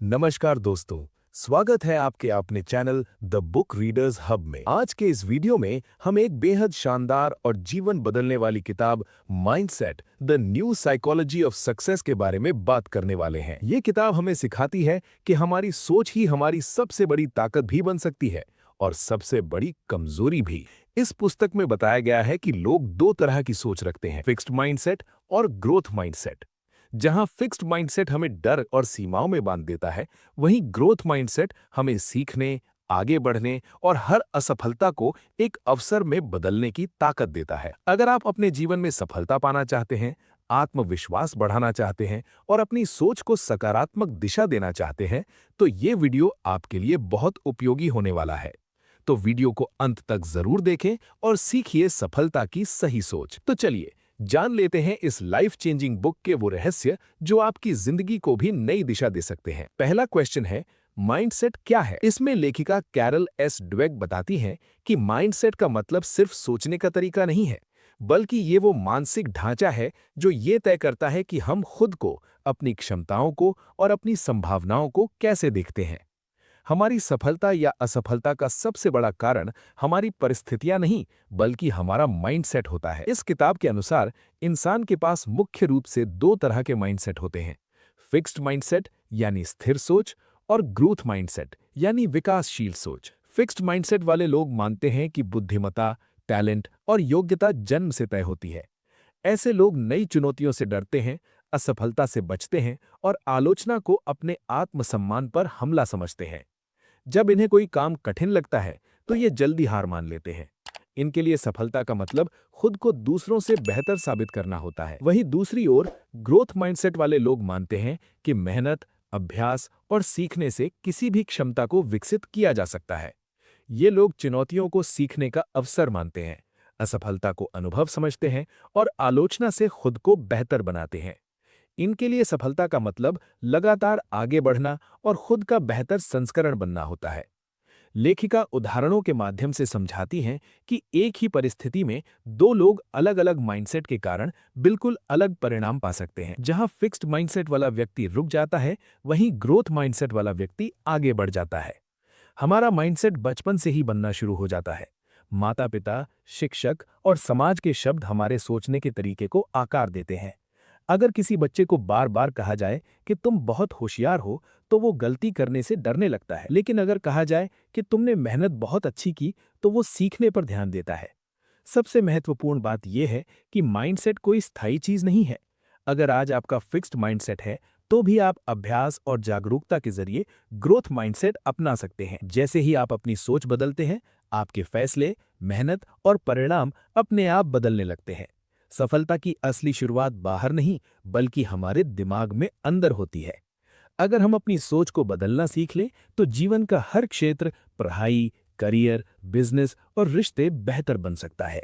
नमस्कार दोस्तों, स्वागत है आपके अपने channel the book readers hub में। आज के इस वीडियो में हम एक बेहद शानदार और जीवन बदलने वाली किताब mindset the new psychology of success के बारे में बात करने वाले हैं। ये किताब हमें सिखाती है कि हमारी सोच ही हमारी सबसे बड़ी ताकत भी बन सकती है और सबसे बड़ी कमजोरी भी। इस पुस्तक में बताया गया है कि लोग दो तरह की सोच रखते हैं, फिक्स्ड माइंडसेट और ग्रोथ माइंडसेट। जहां फिक्स्ड माइंडसेट हमें डर और सीमाओं में बांध देता है, वहीं ग्रोथ माइंडसेट हमें सीखने, आगे बढ़ने और हर असफलता को एक अवसर में बदलने की ताकत देता है। अगर आप अपने जीवन में सफलता पाना चाहते हैं, आत्मविश्वास बढ़ाना चाहते हैं और अपनी सोच को सकारात्मक दिशा देना चाहते हैं, तो ये वीडियो आपके लिए बहुत उपयोगी होने वाला है। तो वीडियो को अंत तक जरूर देखें और सीखिए सफलता की सही सोच। तो चलिए जान लेते हैं इस लाइफ चेंजिंग बुक के वो रहस्य जो आपकी जिंदगी को भी नई दिशा दे सकते हैं। पहला क्वेश्चन है, माइंडसेट क्या है? इसमें लेखिका कैरल एस ड्वेक बताती हैं कि माइंडसेट का मतलब सिर्फ सोचने का तरीका नहीं है, बल्कि ये वो मानसिक ढांचा है जो ये तय करता है कि हम खुद को, अपनी क्षमताओं को और अपनी संभावनाओं को कैसे देखते हैं। हमारी सफलता या असफलता का सबसे बड़ा कारण हमारी परिस्थितियां नहीं, बल्कि हमारा माइंडसेट होता है। इस किताब के अनुसार इंसान के पास मुख्य रूप से दो तरह के माइंडसेट होते हैं, फिक्स्ड माइंडसेट यानी स्थिर सोच और ग्रोथ माइंडसेट यानी विकासशील सोच। फिक्स्ड माइंडसेट वाले लोग मानते हैं कि बुद्धिमत्ता, टैलेंट और योग्यता जन्म से तय होती है। ऐसे लोग नई चुनौतियों से डरते हैं, असफलता से बचते हैं और आलोचना को अपने आत्मसम्मान पर हमला समझते हैं। जब इन्हें कोई काम कठिन लगता है तो ये जल्दी हार मान लेते हैं। इनके लिए सफलता का मतलब खुद को दूसरों से बेहतर साबित करना होता है। वहीं दूसरी ओर ग्रोथ माइंडसेट वाले लोग मानते हैं कि मेहनत, अभ्यास और सीखने से किसी भी क्षमता को विकसित किया जा सकता है। ये लोग चुनौतियों को सीखने का अवसर मानते हैं, असफलता को अनुभव समझते हैं और आलोचना से खुद को बेहतर बनाते हैं। इनके लिए सफलता का मतलब लगातार आगे बढ़ना और खुद का बेहतर संस्करण बनना होता है। लेखिका उदाहरणों के माध्यम से समझाती हैं कि एक ही परिस्थिति में दो लोग अलग अलग माइंडसेट के कारण बिल्कुल अलग परिणाम पा सकते हैं। जहां फिक्स्ड माइंडसेट वाला व्यक्ति रुक जाता है, वहीं ग्रोथ माइंडसेट वाला व्यक्ति आगे बढ़ जाता है। हमारा माइंडसेट बचपन से ही बनना शुरू हो जाता है। माता-पिता, शिक्षक और समाज के शब्द हमारे सोचने के तरीके को आकार देते हैं। अगर किसी बच्चे को बार बार कहा जाए कि तुम बहुत होशियार हो, तो वो गलती करने से डरने लगता है। लेकिन अगर कहा जाए कि तुमने मेहनत बहुत अच्छी की, तो वो सीखने पर ध्यान देता है। सबसे महत्वपूर्ण बात यह है कि माइंडसेट कोई स्थायी चीज नहीं है। अगर आज आपका फिक्स्ड माइंडसेट है, तो भी आप अभ्यास और जागरूकता के जरिए ग्रोथ माइंडसेट अपना सकते हैं। जैसे ही आप अपनी सोच बदलते हैं, आपके फैसले, मेहनत और परिणाम अपने आप बदलने लगते हैं। सफलता की असली शुरुआत बाहर नहीं, बल्कि हमारे दिमाग में अंदर होती है। अगर हम अपनी सोच को बदलना सीख लें, तो जीवन का हर क्षेत्र, पढ़ाई, करियर, बिजनेस और रिश्ते बेहतर बन सकता है।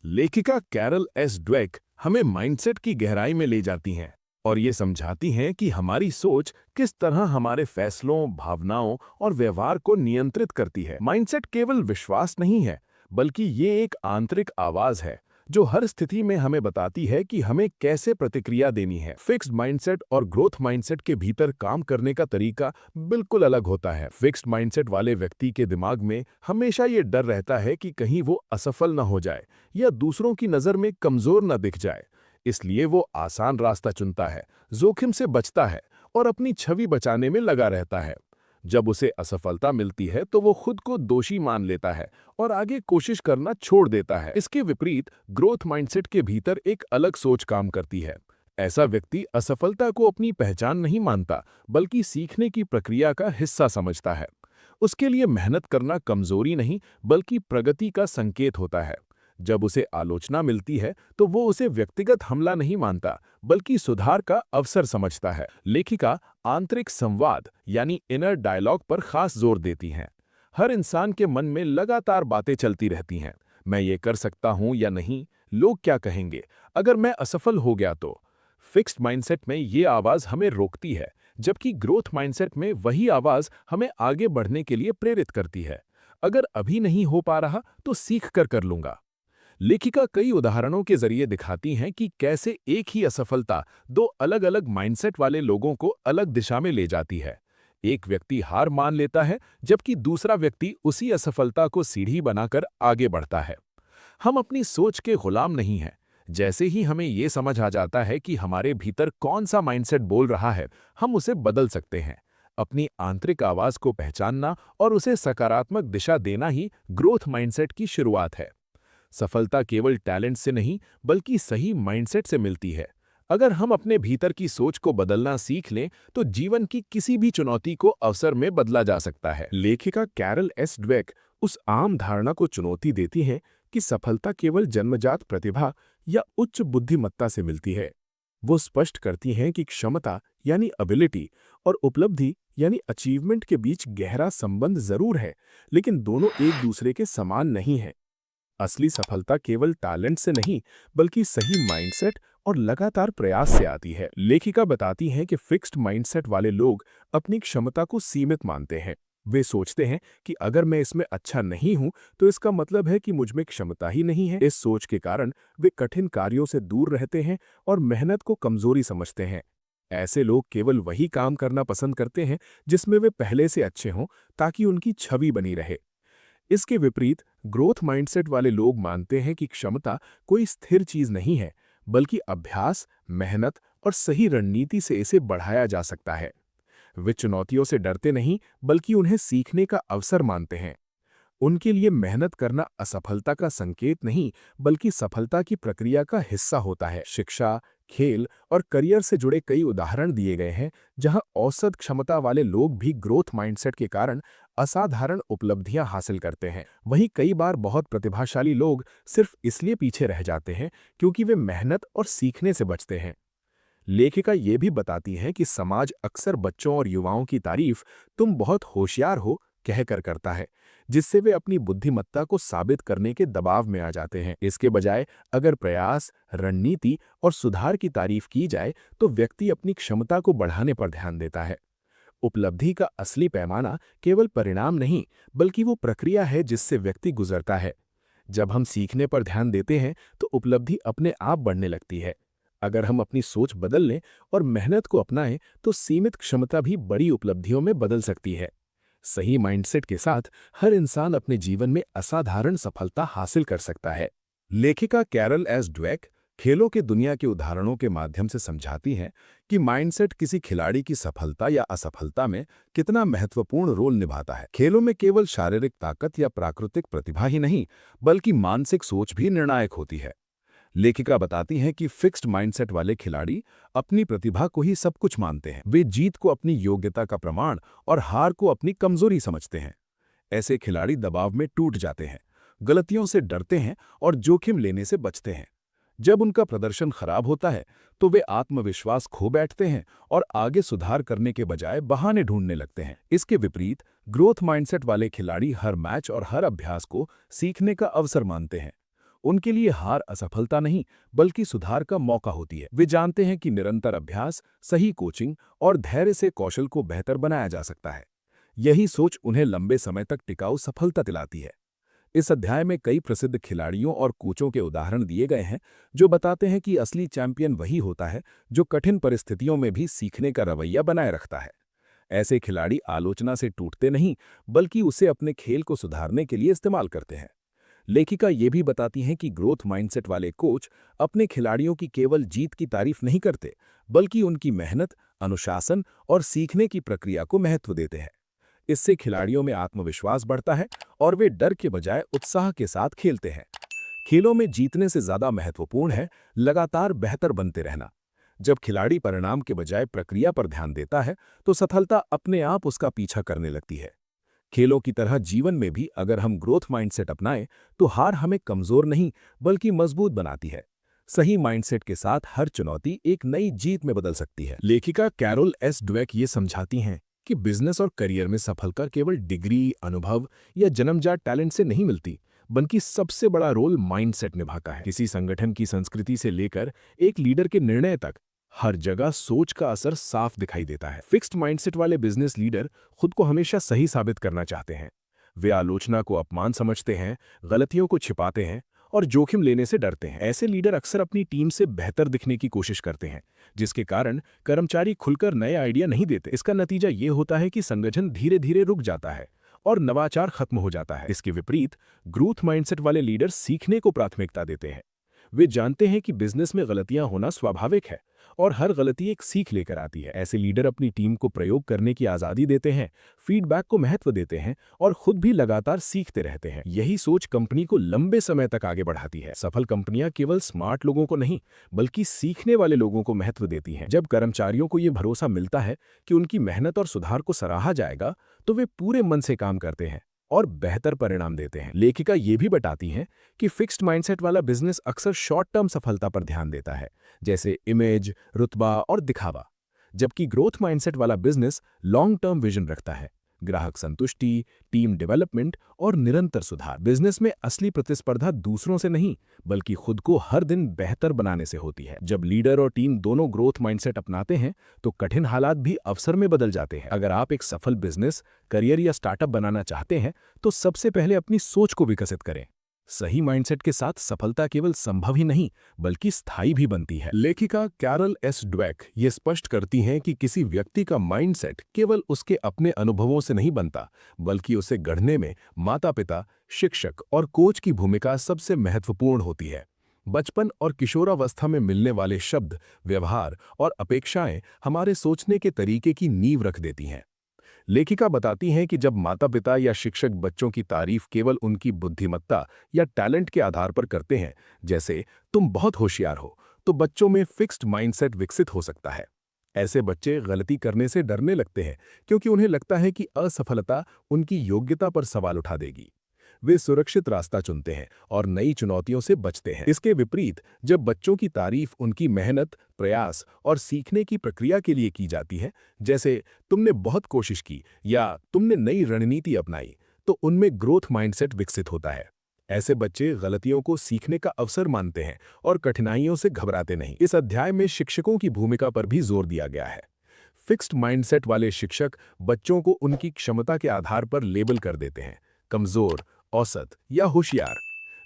लेखिका कैरल एस ड्वेक हमें माइंडसेट की गहराई में ले जाती हैं और ये समझाती हैं कि हमारी सोच किस तरह हमारे फैसलों, भावनाओं और व्यवहार को नियंत्रित करती है। माइंडसेट केवल विश्वास नहीं है, बल्कि ये एक आंतरिक आवाज है जो हर स्थिति में हमें बताती है कि हमें कैसे प्रतिक्रिया देनी है। फिक्स्ड माइंडसेट और ग्रोथ माइंडसेट के भीतर काम करने का तरीका बिल्कुल अलग होता है। फिक्स्ड माइंडसेट वाले व्यक्ति के दिमाग में हमेशा ये डर रहता है कि कहीं वो असफल न हो जाए या दूसरों की नज़र में कमजोर न दिख जाए। इसलिए वो आसान रास्ता चुनता है, जोखिम से बचता है और अपनी छवि बचाने में लगा रहता है। जब उसे असफलता मिलती है तो वो खुद को दोषी मान लेता है और आगे कोशिश करना छोड़ देता है। इसके विपरीत ग्रोथ माइंडसेट के भीतर एक अलग सोच काम करती है। ऐसा व्यक्ति असफलता को अपनी पहचान नहीं मानता, बल्कि सीखने की प्रक्रिया का हिस्सा समझता है। उसके लिए मेहनत करना कमजोरी नहीं, बल्कि प्रगति का संकेत होता है। जब उसे आलोचना मिलती है तो वो उसे व्यक्तिगत हमला नहीं मानता, बल्कि सुधार का अवसर समझता है। लेखिका आंतरिक संवाद यानी इनर डायलॉग पर खास जोर देती हैं। हर इंसान के मन में लगातार बातें चलती रहती हैं। मैं ये कर सकता हूँ या नहीं, लोग क्या कहेंगे, अगर मैं असफल हो गया तो। फिक्स्ड माइंडसेट में ये आवाज हमें रोकती है, जबकि ग्रोथ माइंडसेट में वही आवाज हमें आगे बढ़ने के लिए प्रेरित करती है। अगर अभी नहीं हो पा रहा तो सीख कर लूंगा। लेखिका कई उदाहरणों के जरिए दिखाती हैं कि कैसे एक ही असफलता दो अलग-अलग माइंडसेट वाले लोगों को अलग दिशा में ले जाती है। एक व्यक्ति हार मान लेता है, जबकि दूसरा व्यक्ति उसी असफलता को सीढ़ी बनाकर आगे बढ़ता है। हम अपनी सोच के गुलाम नहीं हैं। जैसे ही हमें ये समझ आ जाता है कि हमारे भीतर कौन सा माइंडसेट बोल रहा है, हम उसे बदल सकते हैं। अपनी आंतरिक आवाज को पहचानना और उसे सकारात्मक दिशा देना ही ग्रोथ माइंडसेट की शुरुआत है। सफलता केवल टैलेंट से नहीं, बल्कि सही माइंडसेट से मिलती है। अगर हम अपने भीतर की सोच को बदलना सीख लें, तो जीवन की किसी भी चुनौती को अवसर में बदला जा सकता है। लेखिका कैरल एस ड्वेक उस आम धारणा को चुनौती देती हैं कि सफलता केवल जन्मजात प्रतिभा या उच्च बुद्धिमत्ता से मिलती है। वो स्पष्ट करती हैं कि क्षमता यानी एबिलिटी और उपलब्धि यानी अचीवमेंट के बीच गहरा संबंध जरूर है, लेकिन दोनों एक दूसरे के समान नहीं हैं। असली सफलता केवल टैलेंट से नहीं, बल्कि सही माइंडसेट और लगातार प्रयास से आती है। लेखिका बताती हैं कि फिक्स्ड माइंडसेट वाले लोग अपनी क्षमता को सीमित मानते हैं। वे सोचते हैं कि अगर मैं इसमें अच्छा नहीं हूं, तो इसका मतलब है कि मुझ में क्षमता ही नहीं है। इस सोच के कारण वे कठिन कार्यों से दूर रहते हैं और मेहनत को कमजोरी समझते हैं। ऐसे लोग केवल वही काम करना पसंद करते हैं जिसमें वे पहले से अच्छे हों, ताकि उनकी छवि बनी रहे। इसके विपरीत ग्रोथ माइंडसेट वाले लोग मानते हैं कि क्षमता कोई स्थिर चीज नहीं है, बल्कि अभ्यास, मेहनत और सही रणनीति से इसे बढ़ाया जा सकता है। वे चुनौतियों से डरते नहीं, बल्कि उन्हें सीखने का अवसर मानते हैं। उनके लिए मेहनत करना असफलता का संकेत नहीं, बल्कि सफलता की प्रक्रिया का हिस्सा होता है। शिक्षा, खेल और करियर से जुड़े कई उदाहरण दिए गए हैं, जहां औसत क्षमता वाले लोग भी ग्रोथ माइंडसेट के कारण असाधारण उपलब्धियां हासिल करते हैं। वहीं कई बार बहुत प्रतिभाशाली लोग सिर्फ इसलिए पीछे रह जाते हैं क्योंकि वे मेहनत और सीखने से बचते हैं। लेखिका ये भी बताती हैं कि समाज अक्सर बच्चों और युवाओं की तारीफ "तुम बहुत होशियार हो" कहकर करता है, जिससे वे अपनी बुद्धिमत्ता को साबित करने के दबाव में आ जाते हैं। इसके बजाय अगर प्रयास, रणनीति और सुधार की तारीफ की जाए, तो व्यक्ति अपनी क्षमता को बढ़ाने पर ध्यान देता है। उपलब्धि का असली पैमाना केवल परिणाम नहीं, बल्कि वो प्रक्रिया है जिससे व्यक्ति गुजरता है। जब हम सीखने पर ध्यान देते हैं, तो उपलब्धि अपने आप बढ़ने लगती है। अगर हम अपनी सोच बदल लें और मेहनत को अपनाएं, तो सीमित क्षमता भी बड़ी उपलब्धियों में बदल सकती है। सही माइंडसेट के साथ हर इंसान अपने जीवन में असाधारण सफलता हासिल कर सकता है। लेखिका कैरल एस ड्वेक खेलों के दुनिया के उदाहरणों के माध्यम से समझाती हैं कि माइंडसेट किसी खिलाड़ी की सफलता या असफलता में कितना महत्वपूर्ण रोल निभाता है। खेलों में केवल शारीरिक ताकत या प्राकृतिक प्रतिभा ही नहीं, बल्कि मानसिक सोच भी निर्णायक होती है। लेखिका बताती हैं कि फिक्स्ड माइंडसेट वाले खिलाड़ी अपनी प्रतिभा को ही सब कुछ मानते हैं। वे जीत को अपनी योग्यता का प्रमाण और हार को अपनी कमजोरी समझते हैं। ऐसे खिलाड़ी दबाव में टूट जाते हैं, गलतियों से डरते हैं और जोखिम लेने से बचते हैं। जब उनका प्रदर्शन खराब होता है, तो वे आत्मविश्वास खो बैठते हैं और आगे सुधार करने के बजाय बहाने ढूंढने लगते हैं। इसके विपरीत ग्रोथ माइंडसेट वाले खिलाड़ी हर मैच और हर अभ्यास को सीखने का अवसर मानते हैं। उनके लिए हार असफलता नहीं, बल्कि सुधार का मौका होती है। वे जानते हैं कि निरंतर अभ्यास, सही कोचिंग और धैर्य से कौशल को बेहतर बनाया जा सकता है। यही सोच उन्हें लंबे समय तक टिकाऊ सफलता दिलाती है। इस अध्याय में कई प्रसिद्ध खिलाड़ियों और कोचों के उदाहरण दिए गए हैं, जो बताते हैं कि असली चैंपियन वही होता है जो कठिन परिस्थितियों में भी सीखने का रवैया बनाए रखता है। ऐसे खिलाड़ी आलोचना से टूटते नहीं, बल्कि उसे अपने खेल को सुधारने के लिए इस्तेमाल करते हैं। लेखिका ये भी बताती हैं कि ग्रोथ माइंडसेट वाले कोच अपने खिलाड़ियों की केवल जीत की तारीफ नहीं करते, बल्कि उनकी मेहनत, अनुशासन और सीखने की प्रक्रिया को महत्व देते हैं। इससे खिलाड़ियों में आत्मविश्वास बढ़ता है और वे डर के बजाय उत्साह के साथ खेलते हैं। खेलों में जीतने से ज्यादा महत्वपूर्ण है लगातार बेहतर बनते रहना। जब खिलाड़ी परिणाम के बजाय प्रक्रिया पर ध्यान देता है, तो सफलता अपने आप उसका पीछा करने लगती है। खेलों की तरह जीवन में भी अगर हम ग्रोथ माइंडसेट अपनाएं, तो हार हमें कमजोर नहीं, बल्कि मजबूत बनाती है। सही माइंडसेट के साथ हर चुनौती एक नई जीत में बदल सकती है। लेखिका कैरोल एस ड्वेक ये समझाती हैं कि बिजनेस और करियर में सफलता केवल डिग्री, अनुभव या जन्मजात टैलेंट से नहीं मिलती, बल्कि सबसे बड़ा रोल माइंडसेट निभाता है। किसी संगठन की संस्कृति से लेकर एक लीडर के निर्णय तक, हर जगह सोच का असर साफ दिखाई देता है। फिक्स्ड माइंडसेट वाले बिजनेस लीडर खुद को हमेशा सही साबित करना चाहते हैं। वे आलोचना को अपमान समझते हैं, गलतियों को छिपाते हैं और जोखिम लेने से डरते हैं। ऐसे लीडर अक्सर अपनी टीम से बेहतर दिखने की कोशिश करते हैं, जिसके कारण कर्मचारी खुलकर नए आइडिया नहीं देते। इसका नतीजा ये होता है कि संगठन धीरे धीरे रुक जाता है और नवाचार खत्म हो जाता है। इसके विपरीत ग्रोथ माइंडसेट वाले लीडर सीखने को प्राथमिकता देते हैं। वे जानते हैं कि बिजनेस में गलतियां होना स्वाभाविक है और हर गलती एक सीख लेकर आती है। ऐसे लीडर अपनी टीम को प्रयोग करने की आज़ादी देते हैं, फीडबैक को महत्व देते हैं और खुद भी लगातार सीखते रहते हैं। यही सोच कंपनी को लंबे समय तक आगे बढ़ाती है। सफल कंपनियां केवल स्मार्ट लोगों को नहीं, बल्कि सीखने वाले लोगों को महत्व देती हैं। जब कर्मचारियों को ये भरोसा मिलता है कि उनकी मेहनत और सुधार को सराहा जाएगा, तो वे पूरे मन से काम करते हैं और बेहतर परिणाम देते हैं। लेखिका ये भी बताती हैं कि फिक्स्ड माइंडसेट वाला बिजनेस अक्सर शॉर्ट टर्म सफलता पर ध्यान देता है, जैसे इमेज, रुतबा और दिखावा, जबकि ग्रोथ माइंडसेट वाला बिजनेस लॉन्ग टर्म विजन रखता है, ग्राहक संतुष्टि, टीम डेवलपमेंट और निरंतर सुधार। बिजनेस में असली प्रतिस्पर्धा दूसरों से नहीं, बल्कि खुद को हर दिन बेहतर बनाने से होती है। जब लीडर और टीम दोनों ग्रोथ माइंडसेट अपनाते हैं, तो कठिन हालात भी अवसर में बदल जाते हैं। अगर आप एक सफल बिजनेस, करियर या स्टार्टअप बनाना चाहते हैं, तो सबसे पहले अपनी सोच को विकसित करें। सही माइंडसेट के साथ सफलता केवल संभव ही नहीं, बल्कि स्थायी भी बनती है। लेखिका कैरल एस ड्वेक ये स्पष्ट करती हैं कि किसी व्यक्ति का माइंडसेट केवल उसके अपने अनुभवों से नहीं बनता, बल्कि उसे गढ़ने में माता-पिता, शिक्षक और कोच की भूमिका सबसे महत्वपूर्ण होती है। बचपन और किशोरावस्था में मिलने वाले शब्द, व्यवहार और अपेक्षाएं हमारे सोचने के तरीके की नींव रख देती हैं। लेखिका बताती हैं कि जब माता-पिता या शिक्षक बच्चों की तारीफ केवल उनकी बुद्धिमत्ता या टैलेंट के आधार पर करते हैं, जैसे तुम बहुत होशियार हो, तो बच्चों में फिक्स्ड माइंडसेट विकसित हो सकता है। ऐसे बच्चे गलती करने से डरने लगते हैं, क्योंकि उन्हें लगता है कि असफलता उनकी योग्यता पर सवाल उठा देगी। वे सुरक्षित रास्ता चुनते हैं और नई चुनौतियों से बचते हैं। इसके विपरीत, जब बच्चों की तारीफ उनकी मेहनत, प्रयास और सीखने की प्रक्रिया के लिए की जाती है, जैसे तुमने बहुत कोशिश की या तुमने नई रणनीति अपनाई, तो उनमें ग्रोथ माइंडसेट विकसित होता है। ऐसे बच्चे गलतियों को सीखने का अवसर मानते हैं और कठिनाइयों से घबराते नहीं। इस अध्याय में शिक्षकों की भूमिका पर भी जोर दिया गया है। फिक्स्ड माइंडसेट वाले शिक्षक बच्चों को उनकी क्षमता के आधार पर लेबल कर देते हैं, कमजोर, औसत या होशियार,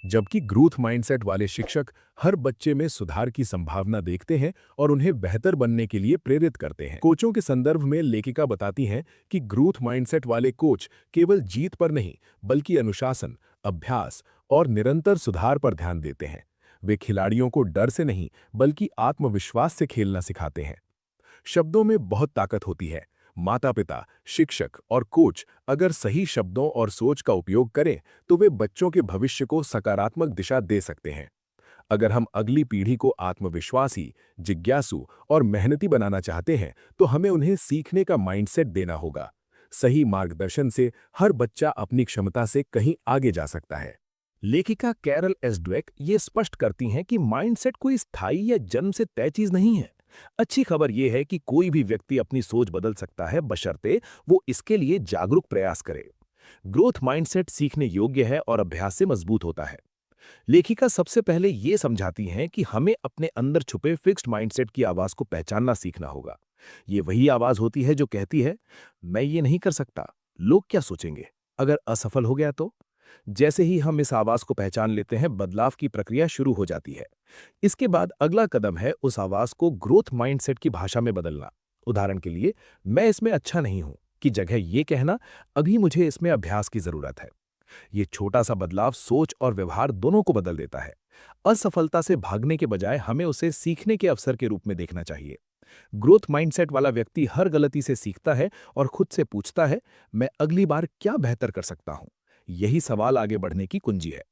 जबकि ग्रोथ माइंडसेट वाले शिक्षक हर बच्चे में सुधार की संभावना देखते हैं और उन्हें बेहतर बनने के लिए प्रेरित करते हैं। कोचों के संदर्भ में लेखिका बताती हैं कि ग्रोथ माइंडसेट वाले कोच केवल जीत पर नहीं, बल्कि अनुशासन, अभ्यास और निरंतर सुधार पर ध्यान देते हैं। वे खिलाड़ियों को डर से नहीं, बल्कि आत्मविश्वास से खेलना सिखाते हैं। शब्दों में बहुत ताकत होती है। माता-पिता, शिक्षक और कोच अगर सही शब्दों और सोच का उपयोग करें, तो वे बच्चों के भविष्य को सकारात्मक दिशा दे सकते हैं। अगर हम अगली पीढ़ी को आत्मविश्वासी, जिज्ञासु और मेहनती बनाना चाहते हैं, तो हमें उन्हें सीखने का माइंडसेट देना होगा। सही मार्गदर्शन से हर बच्चा अपनी क्षमता से कहीं आगे जा सकता है। लेखिका कैरल एस ड्वेक ये स्पष्ट करती हैं कि माइंडसेट कोई स्थायी या जन्म से तय चीज नहीं है। अच्छी खबर यह है कि कोई भी व्यक्ति अपनी सोच बदल सकता है, बशर्ते वो इसके लिए जागरूक प्रयास करे। ग्रोथ माइंडसेट सीखने योग्य है और अभ्यास से मजबूत होता है। लेखिका सबसे पहले ये समझाती हैं कि हमें अपने अंदर छुपे फिक्स्ड माइंडसेट की आवाज को पहचानना सीखना होगा। ये वही आवाज होती है जो कहती है, मैं ये नहीं कर सकता, लोग क्या सोचेंगे, अगर असफल हो गया तो। जैसे ही हम इस आवाज को पहचान लेते हैं, बदलाव की प्रक्रिया शुरू हो जाती है। इसके बाद अगला कदम है उस आवाज को ग्रोथ माइंडसेट की भाषा में बदलना। उदाहरण के लिए, मैं इसमें अच्छा नहीं हूं की जगह ये कहना, अभी मुझे इसमें अभ्यास की जरूरत है। ये छोटा सा बदलाव सोच और व्यवहार दोनों को बदल देता है। असफलता से भागने के बजाय हमें उसे सीखने के अवसर के रूप में देखना चाहिए। ग्रोथ माइंडसेट वाला व्यक्ति हर गलती से सीखता है और खुद से पूछता है, मैं अगली बार क्या बेहतर कर सकता हूं। यही सवाल आगे बढ़ने की कुंजी है।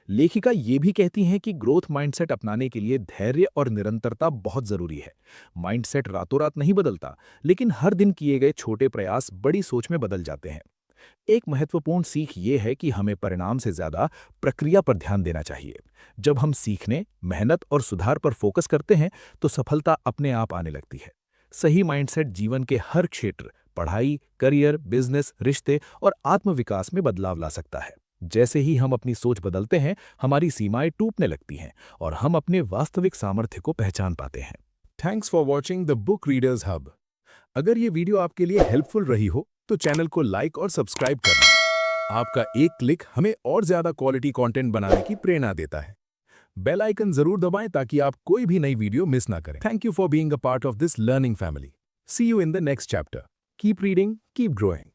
लेखिका ये भी कहती हैं कि ग्रोथ माइंडसेट अपनाने के लिए धैर्य और निरंतरता बहुत जरूरी है। माइंडसेट रातों रात नहीं बदलता, लेकिन हर दिन किए गए छोटे प्रयास बड़ी सोच में बदल जाते हैं। एक महत्वपूर्ण सीख ये है कि हमें परिणाम से ज्यादा प्रक्रिया पर ध्यान देना चाहिए। जब हम सीखने, मेहनत और सुधार पर फोकस करते हैं, तो सफलता अपने आप आने लगती है। सही माइंडसेट जीवन के हर क्षेत्र, पढ़ाई, करियर, बिजनेस, रिश्ते और आत्मविकास में बदलाव ला सकता है। जैसे ही हम अपनी सोच बदलते हैं, हमारी सीमाएं टूटने लगती हैं और हम अपने वास्तविक सामर्थ्य को पहचान पाते हैं। Thanks for watching the book readers hub. अगर ये वीडियो आपके लिए हेल्पफुल रही हो, तो चैनल को लाइक और सब्सक्राइब करना आपका एक क्लिक हमें और ज्यादा क्वालिटी कंटेंट बनाने की प्रेरणा देता है। बेल आइकन जरूर दबाएं ताकि आप कोई भी नई वीडियो मिस ना करें। Thank you for being a part of this learning family. See you in the next chapter. Keep reading, keep growing.